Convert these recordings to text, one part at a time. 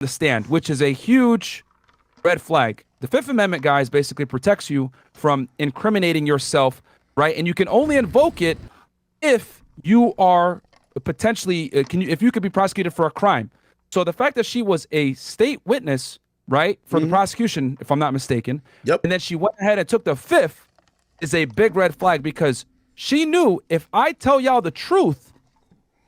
the stand, which is a huge red flag. The Fifth Amendment, guys, basically protects you from incriminating yourself, right? And you can only invoke it if you are potentially if you could be prosecuted for a crime. So the fact that she was a state witness, right, for the prosecution, if I'm not mistaken, Yep. and then she went ahead and took the fifth, is a big red flag because she knew if I tell y'all the truth,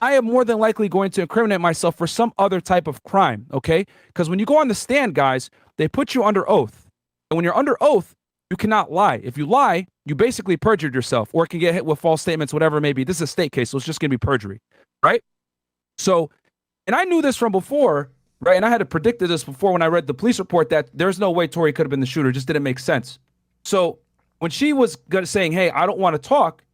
I am more than likely going to incriminate myself for some other type of crime. Okay, because when you go on the stand, guys, they put you under oath, and when you're under oath, you cannot lie. If you lie, you basically perjured yourself, or it can get hit with false statements, whatever it may be. This is a state case, so it's just going to be perjury, right? So, and I knew this from before, right? And I had predicted this before when I read the police report that there's no way Tori could have been the shooter. It just didn't make sense. So when she was saying, hey, I don't want to talk,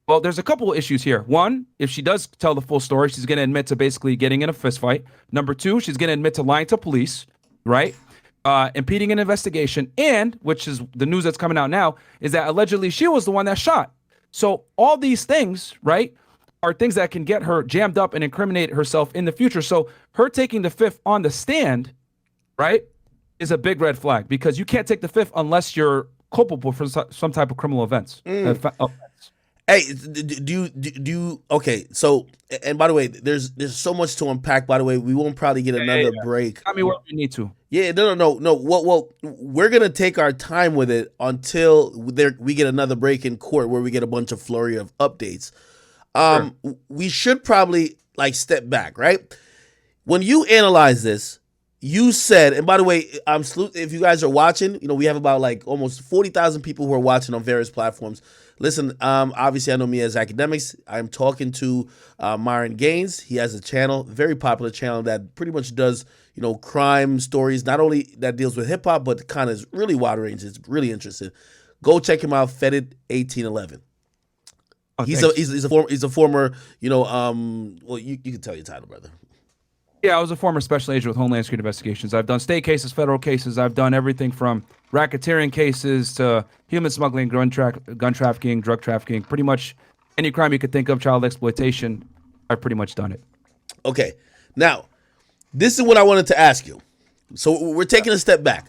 well, there's a couple of issues here. One, if she does tell the full story, she's going to admit to basically getting in a fist fight. Number two, she's going to admit to lying to police, right? Impeding an investigation, and which is the news that's coming out now, is that allegedly she was the one that shot. So all these things, right, are things that can get her jammed up and incriminate herself in the future. So her taking the fifth on the stand, right, is a big red flag because you can't take the fifth unless you're culpable for some type of criminal offense. Hey, do you okay? So, and by the way, there's so much to unpack. By the way, we won't probably get another break. Tell me what you need to. Yeah, no. Well, we're gonna take our time with it until we get another break in court where we get a bunch of flurry of updates. Sure. We should probably like step back, right? When you analyze this, you said, and by the way, if you guys are watching, we have about like almost 40,000 people who are watching on various platforms. Listen, obviously I know me as Akademiks. I'm talking to Myron Gaines. He has a channel, very popular channel that pretty much does, crime stories, not only that deals with hip hop, but kind of is really wide range. It's really interesting. Go check him out, Feddit1811. Oh, he's a former, well, you can tell your title, brother. Yeah, I was a former special agent with Homeland Security Investigations. I've done state cases, federal cases. I've done everything from racketeering cases to human smuggling, gun trafficking, drug trafficking. Pretty much any crime you could think of, child exploitation, I've pretty much done it. Okay. Now, this is what I wanted to ask you. So we're taking a step back.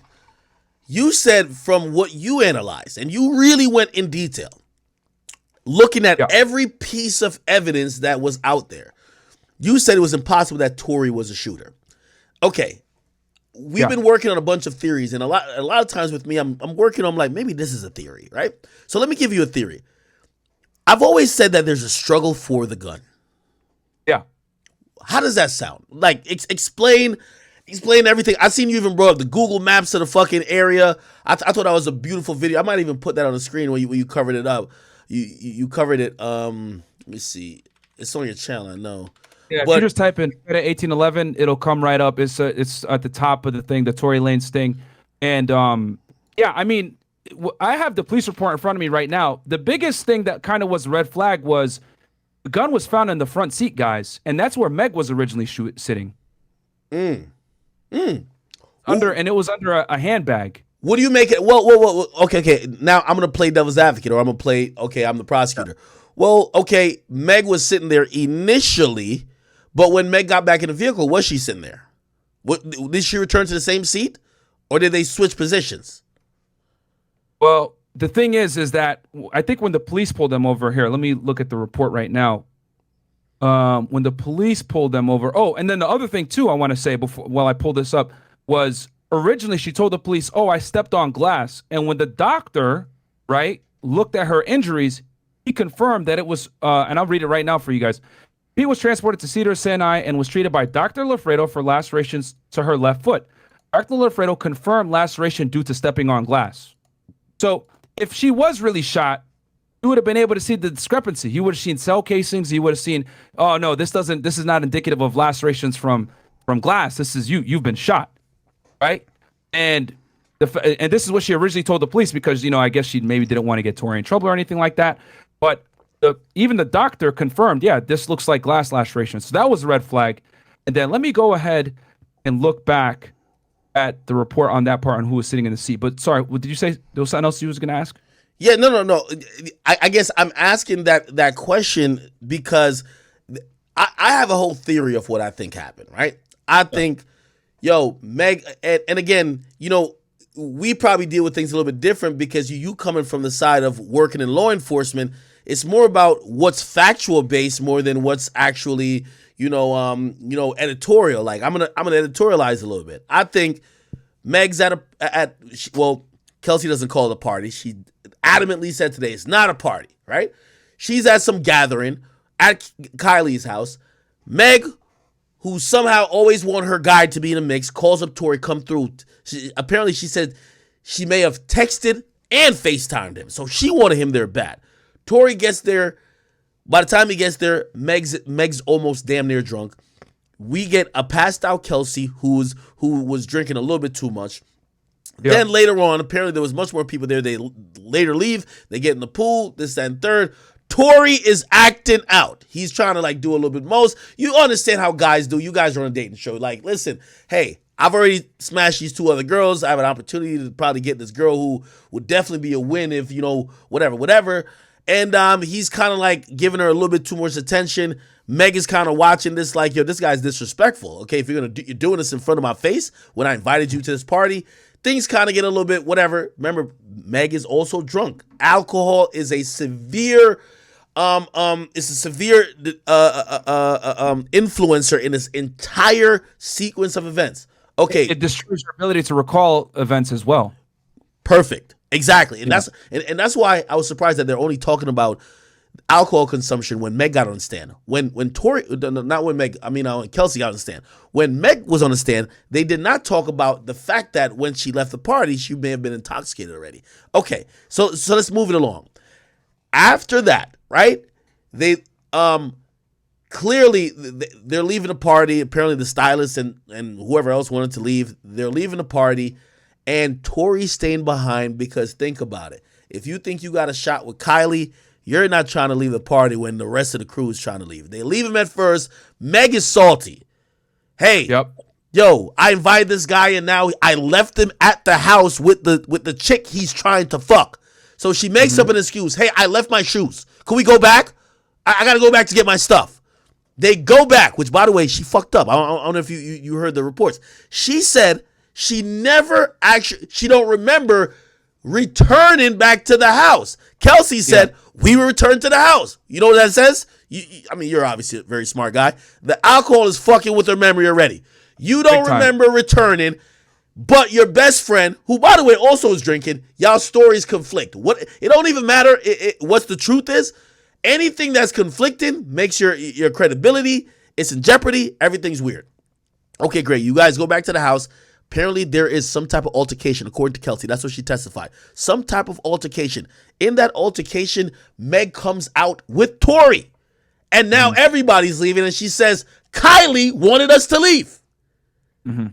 You said from what you analyzed, and you really went in detail, looking at every piece of evidence that was out there. You said it was impossible that Tori was a shooter. Okay. We've been working on a bunch of theories, and a lot of times with me, I'm working on like, maybe this is a theory, right? So let me give you a theory. I've always said that there's a struggle for the gun. Yeah. How does that sound? Like, explain everything. I've seen you even brought up the Google Maps of the fucking area. I thought that was a beautiful video. I might even put that on the screen when you covered it up. You covered it. Let me see. It's on your channel, I know. Yeah, if you just type in Feddit1811, it'll come right up. It's at the top of the thing, the Tory Lanez thing. And yeah, I mean, I have the police report in front of me right now. The biggest thing that kind of was a red flag was the gun was found in the front seat, guys. And that's where Meg was originally sitting. And it was under a handbag. What do you make it? Well, okay. Now I'm going to play devil's advocate, or I'm going to play, okay, I'm the prosecutor. Well, okay, Meg was sitting there initially, but when Meg got back in the vehicle, was she sitting there? Did she return to the same seat, or did they switch positions? Well, the thing is that I think when the police pulled them over here, let me look at the report right now. When the police pulled them over, and then the other thing too, I want to say while I pull this up was originally she told the police, I stepped on glass. And when the doctor, right, looked at her injuries, he confirmed that it was, and I'll read it right now for you guys. He was transported to Cedars-Sinai and was treated by Dr. Lafredo for lacerations to her left foot. Dr. Lafredo confirmed laceration due to stepping on glass. So if she was really shot, you would have been able to see the discrepancy. You would have seen cell casings. You would have seen, oh no, this is not indicative of lacerations from glass. This is you've been shot, right? And this is what she originally told the police because, I guess she maybe didn't want to get Tori in trouble or anything like that. But even the doctor confirmed, this looks like glass laceration. So that was a red flag. And then let me go ahead and look back at the report on that part on who was sitting in the seat. But sorry, did you say there was something else you was going to ask? Yeah, no. I guess I'm asking that question because I have a whole theory of what I think happened, right? I think, Yo, Meg, and again, you know, we probably deal with things a little bit different because you coming from the side of working in law enforcement, it's more about what's factual based more than what's actually, editorial. Like I'm gonna editorialize a little bit. I think Meg's well, Kelsey doesn't call it a party. She adamantly said today it's not a party, right? She's at some gathering at Kylie's house. Meg, who somehow always want her guy to be in the mix, calls up Tori, come through. Apparently she said she may have texted and FaceTimed him. So she wanted him there bad. Tori gets there. By the time he gets there, Meg's almost damn near drunk. We get a passed out Kelsey who was drinking a little bit too much. Yep. Then later on, apparently there was much more people there. They later leave. They get in the pool, this, that, and third. Tori is acting out. He's trying to like do a little bit most. You understand how guys do. You guys are on a dating show. Like, listen, hey, I've already smashed these two other girls. I have an opportunity to probably get this girl who would definitely be a win if, whatever. And he's kind of like giving her a little bit too much attention. Meg is kind of watching this like, yo, this guy's disrespectful. Okay, if you're doing this in front of my face when I invited you to this party, things kind of get a little bit whatever. Remember, Meg is also drunk. Alcohol is a severe influencer in this entire sequence of events. Okay, it destroys your ability to recall events as well. Perfect, exactly, and that's why I was surprised that they're only talking about alcohol consumption when Meg got on the stand. When Kelsey got on the stand. When Meg was on the stand, they did not talk about the fact that when she left the party, she may have been intoxicated already. Okay, so let's move it along. After that, right? They clearly they're leaving the party. Apparently the stylist and whoever else wanted to leave. They're leaving the party, and Tori's staying behind because think about it. If you think you got a shot with Kylie, you're not trying to leave the party when the rest of the crew is trying to leave. They leave him at first. Meg is salty. Hey, yo, I invited this guy and now I left him at the house with the chick he's trying to fuck. So she makes up an excuse. Hey, I left my shoes. Can we go back? I got to go back to get my stuff. They go back, which, by the way, she fucked up. I don't know if you heard the reports. She said she don't remember returning back to the house. Kelsey said, we returned to the house. You know what that says? You're obviously a very smart guy. The alcohol is fucking with her memory already. You don't remember returning. But your best friend, who, by the way, also is drinking, y'all stories conflict. It don't even matter what the truth is. Anything that's conflicting makes your credibility. It's in jeopardy. Everything's weird. Okay, great. You guys go back to the house. Apparently, there is some type of altercation, according to Kelsey. That's what she testified. Some type of altercation. In that altercation, Meg comes out with Tori. And now everybody's leaving, and she says, Kylie wanted us to leave. Mm-hmm.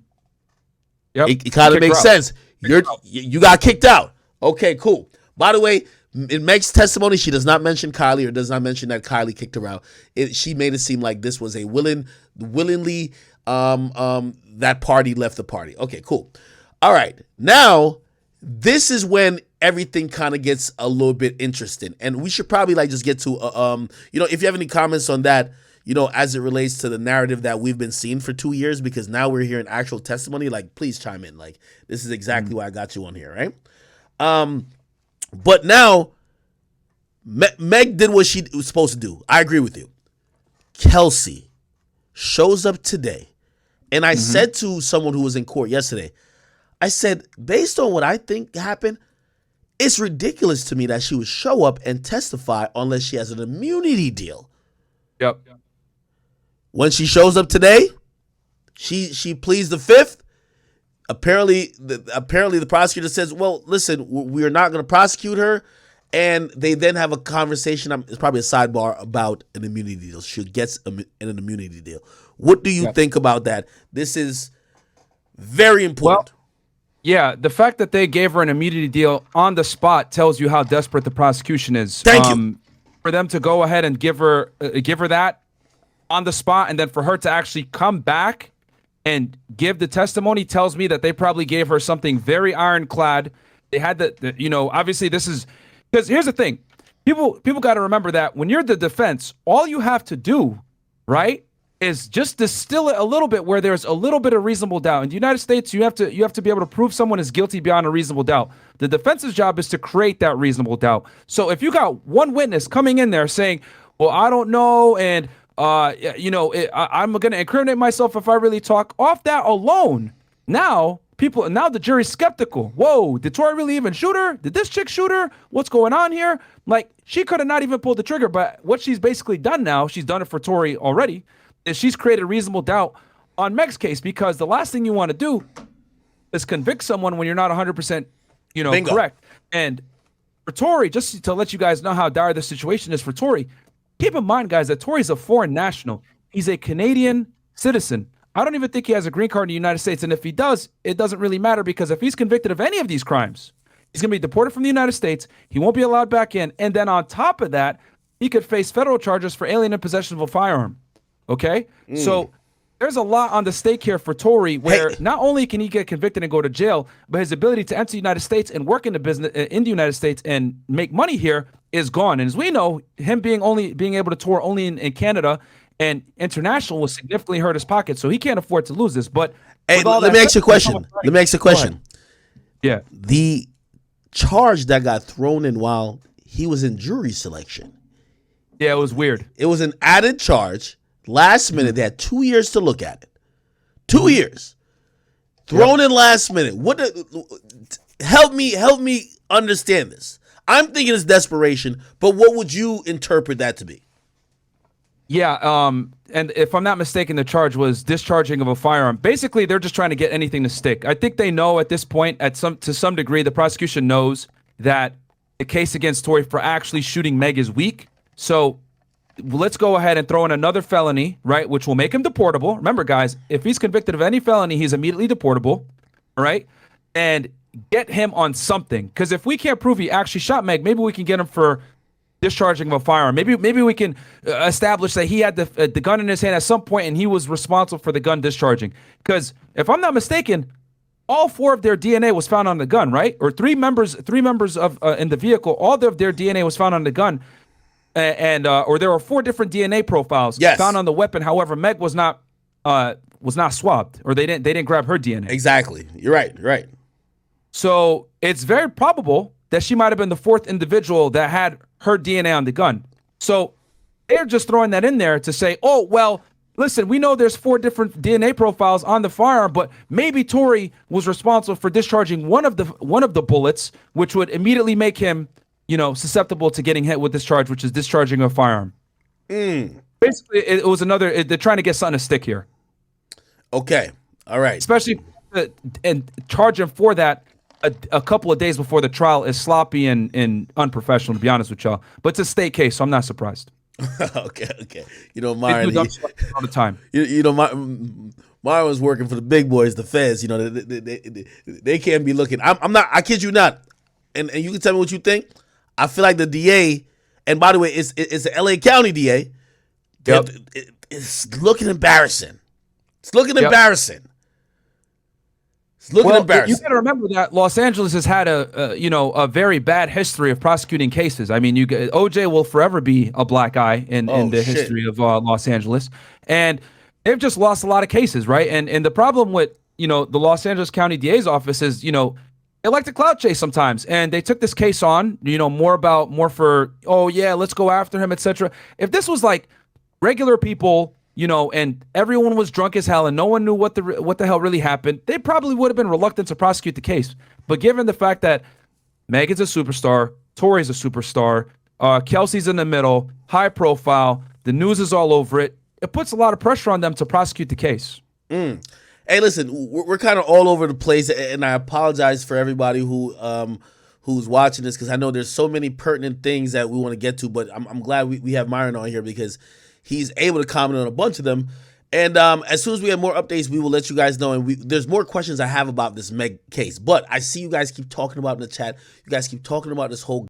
Yep. It kind of makes sense. You got kicked out. Okay, cool. By the way, in Meg's testimony, she does not mention Kylie or does not mention that Kylie kicked her out. She made it seem like this was a willingly that party left the party. Okay, cool. All right. Now, this is when everything kind of gets a little bit interesting. And we should probably just get to if you have any comments on that, as it relates to the narrative that we've been seeing for 2 years, because now we're hearing actual testimony, please chime in. This is exactly why I got you on here, right? But now, Meg did what she was supposed to do. I agree with you. Kelsey shows up today, and I said to someone who was in court yesterday, I said, based on what I think happened, it's ridiculous to me that she would show up and testify unless she has an immunity deal. Yep. When she shows up today, she pleads the fifth. Apparently the prosecutor says, well, listen, we're not going to prosecute her. And they then have a conversation. It's probably a sidebar about an immunity deal. She gets an immunity deal. What do you think about that? This is very important. Well, yeah, the fact that they gave her an immunity deal on the spot tells you how desperate the prosecution is. Thank you. For them to go ahead and give her that on the spot, and then for her to actually come back and give the testimony tells me that they probably gave her something very ironclad. They had obviously this is because here's the thing. People got to remember that when you're the defense, all you have to do, right, is just distill it a little bit where there's a little bit of reasonable doubt. In the United States, you have to be able to prove someone is guilty beyond a reasonable doubt. The defense's job is to create that reasonable doubt. So if you got one witness coming in there saying, well, I don't know, and I'm going to incriminate myself if I really talk, off that alone, now the jury's skeptical. Whoa, did Tori really even shoot her? Did this chick shoot her? What's going on here? Like, she could have not even pulled the trigger, but what she's basically done now, she's done it for Tori already, is she's created reasonable doubt on Meg's case, because the last thing you want to do is convict someone when you're not 100%, correct. And for Tori, just to let you guys know how dire the situation is for Tori, keep in mind, guys, that Tori's a foreign national. He's a Canadian citizen. I don't even think he has a green card in the United States. And if he does, it doesn't really matter, because if he's convicted of any of these crimes, he's going to be deported from the United States. He won't be allowed back in. And then on top of that, he could face federal charges for alien in possession of a firearm. Okay? So there's a lot on the stake here for Tori, where not only can he get convicted and go to jail, but his ability to enter the United States and work in the United States and make money here is gone. And as we know, him being able to tour only in Canada and international will significantly hurt his pocket. So he can't afford to lose this. But hey, let me ask you a question. Yeah. The charge that got thrown in while he was in jury selection. Yeah, it was weird. It was an added charge. Last minute, they had 2 years to look at it. 2 years. Thrown in last minute. Help me understand this. I'm thinking it's desperation, but what would you interpret that to be? Yeah, and if I'm not mistaken, the charge was discharging of a firearm. Basically, they're just trying to get anything to stick. I think they know at this point, to some degree, the prosecution knows that the case against Tori for actually shooting Meg is weak. So let's go ahead and throw in another felony, right, which will make him deportable. Remember, guys, if he's convicted of any felony, he's immediately deportable, all right? And get him on something. Because if we can't prove he actually shot Meg, maybe we can get him for discharging of a firearm. Maybe we can establish that he had the gun in his hand at some point and he was responsible for the gun discharging. Because if I'm not mistaken, all 4 of their DNA was found on the gun, right? Or three members of in the vehicle, all of their DNA was found on the gun. Or there were 4 different DNA profiles found on the weapon. However, Meg was not swabbed, or they didn't grab her DNA. Exactly. You're right. So it's very probable that she might have been the 4th individual that had her DNA on the gun. So they're just throwing that in there to say, oh, well, listen, we know there's 4 different DNA profiles on the firearm, but maybe Tori was responsible for discharging one of the bullets, which would immediately make him, susceptible to getting hit with this charge, which is discharging a firearm. Basically, it was they're trying to get something to stick here. Okay. All right. Especially, and charge him for that a couple of days before the trial is sloppy and unprofessional, to be honest with y'all. But it's a state case, so I'm not surprised. Okay. Myron, all the time. Myron was working for the big boys, the feds. They can't be looking. I'm not. I kid you not. And you can tell me what you think. I feel like the DA, and by the way, it's the LA County DA. Yep. It's looking embarrassing. It's looking embarrassing. You got to remember that Los Angeles has had a very bad history of prosecuting cases. I mean, OJ will forever be a black eye in the history of Los Angeles, and they've just lost a lot of cases, right? And the problem with the Los Angeles County DA's office is they like to clout chase sometimes, and they took this case on more for let's go after him, etc. If this was like regular people, and everyone was drunk as hell and no one knew what the hell really happened, they probably would have been reluctant to prosecute the case. But given the fact that Megan's a superstar, Tori's a superstar, Kelsey's in the middle, high profile, the news is all over it, it puts a lot of pressure on them to prosecute the case. Hey, listen, we're kind of all over the place, and I apologize for everybody who's watching this, because I know there's so many pertinent things that we want to get to, but I'm glad we have Myron on here, because he's able to comment on a bunch of them. And as soon as we have more updates, we will let you guys know. And there's more questions I have about this Meg case. But I see you guys keep talking about in the chat. You guys keep talking about this whole